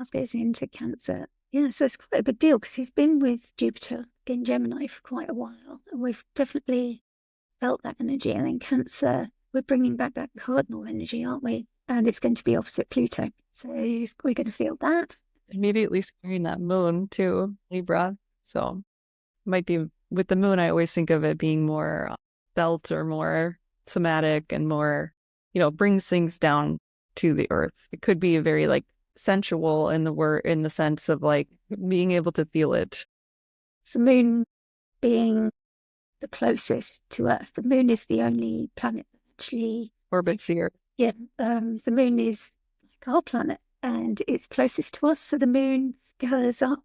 Mars goes into Cancer. Yeah, so it's quite a big deal because he's been with Jupiter in Gemini for quite a while, and we've definitely felt that energy. And in Cancer, we're bringing back that cardinal energy, aren't we? And it's going to be opposite Pluto, so we're going to feel that. Immediately scaring that moon too, Libra. So might be with the moon, I always think of it being more felt or more somatic and more, brings things down to the earth. It could be a very like sensual in the sense of like being able to feel it. So moon being the closest to Earth. The moon is the only planet that actually orbits the Earth. Yeah, the moon is like our planet and it's closest to us. So the moon gathers up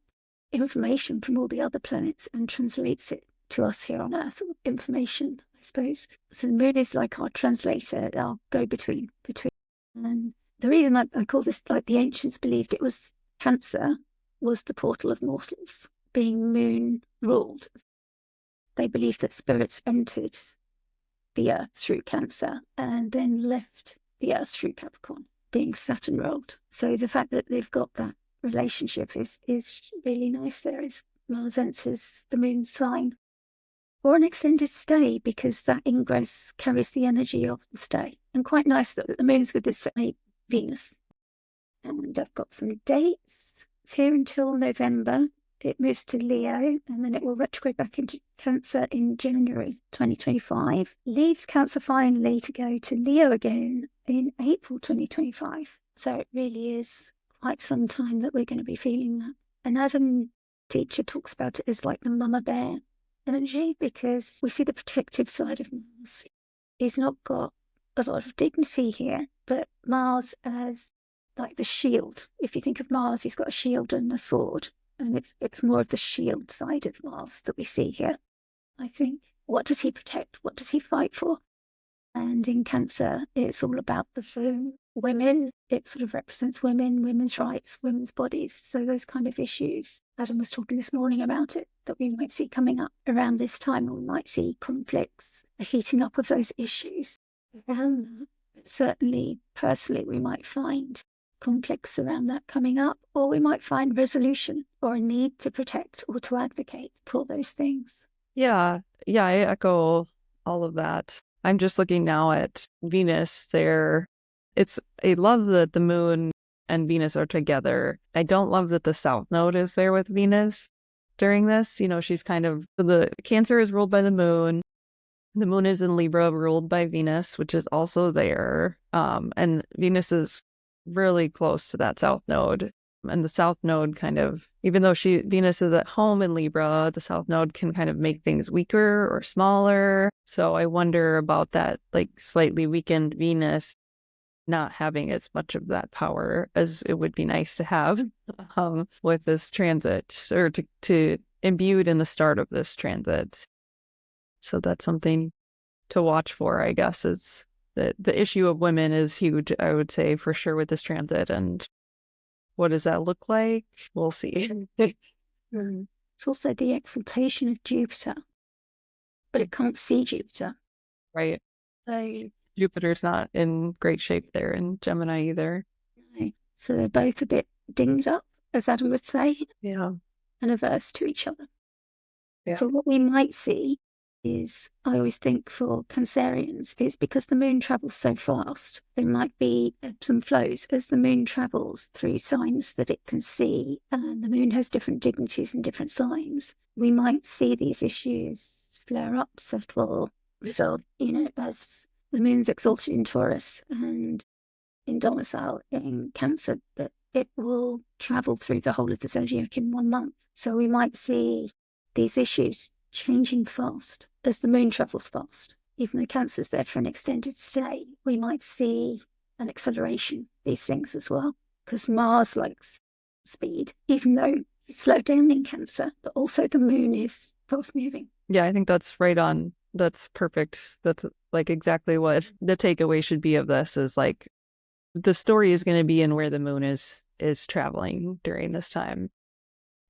information from all the other planets and translates it to us here on Earth. Information, I suppose. So the moon is like our translator, our go-between. And the reason I call this, like the ancients believed it was Cancer, was the portal of mortals, being moon ruled. They believed that spirits entered the Earth through Cancer and then left the Earth through Capricorn, being Saturn ruled. So the fact that they've got that relationship is really nice. There is Mars enters the moon sign, or an extended stay, because that ingress carries the energy of the stay. And quite nice that the moon's with this Venus. And I've got some dates. It's here until November. It moves to Leo, and then it will retrograde back into Cancer in January 2025. Leaves Cancer finally to go to Leo again in April 2025. So it really is quite some time that we're going to be feeling that. And Adam Teacher talks about it as like the mama bear energy, because we see the protective side of Mars. He's not got a lot of dignity here, but Mars as like the shield. If you think of Mars, he's got a shield and a sword. And it's more of the shield side of Mars that we see here, I think. What does he protect? What does he fight for? And in Cancer, it's all about the women. It sort of represents women, women's rights, women's bodies. So those kind of issues. Adam was talking this morning about it, that we might see coming up around this time. We might see conflicts, a heating up of those issues around that. But certainly, personally, we might find conflicts around that coming up, or we might find resolution or a need to protect or to advocate for those things. Yeah, I echo all of that. I'm just looking now at Venus there. I love that the moon and Venus are together. I don't love that the south node is there with Venus during this. She's kind of, the Cancer is ruled by the moon. The moon is in Libra, ruled by Venus, which is also there. And Venus is really close to that south node. And the south node kind of, even though Venus is at home in Libra, the south node can kind of make things weaker or smaller. So I wonder about that, like slightly weakened Venus not having as much of that power as it would be nice to have with this transit, or to imbued in the start of this transit. So that's something to watch for, I guess, is that the issue of women is huge, I would say, for sure, with this transit. And what does that look like? We'll see. It's also the exaltation of Jupiter, but it can't see Jupiter. Right. So Jupiter's not in great shape there in Gemini either. No. So they're both a bit dinged up, as Adam would say. Yeah. And averse to each other. Yeah. So what we might see is, I always think for Cancerians, is because the moon travels so fast, there might be ebbs and flows as the moon travels through signs that it can see, and the moon has different dignities in different signs. We might see these issues flare up, settle, resolve, as the moon's exalted in Taurus and in domicile in Cancer, but it will travel through the whole of the zodiac in 1 month. So we might see these issues changing fast as the moon travels fast. Even though Cancer's there for an extended stay, we might see an acceleration of these things as well, because Mars likes speed, even though it's slowed down in Cancer, but also the moon is fast moving. Yeah, I think that's right on. That's perfect. That's like exactly what the takeaway should be of this, is like the story is going to be in where the moon is traveling during this time.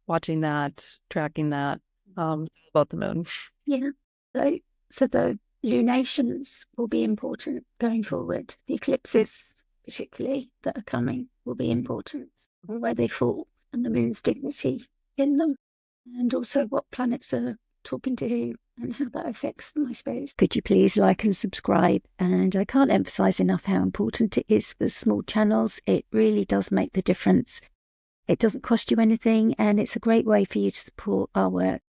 Watching that, tracking that, about the moon. Yeah. So the lunations will be important going forward. The eclipses, particularly, that are coming, will be important. where they fall and the moon's dignity in them, and also what planets are talking to who and how that affects them, I suppose. Could you please like and subscribe? And I can't emphasize enough how important it is for small channels. It really does make the difference. It doesn't cost you anything, and it's a great way for you to support our work.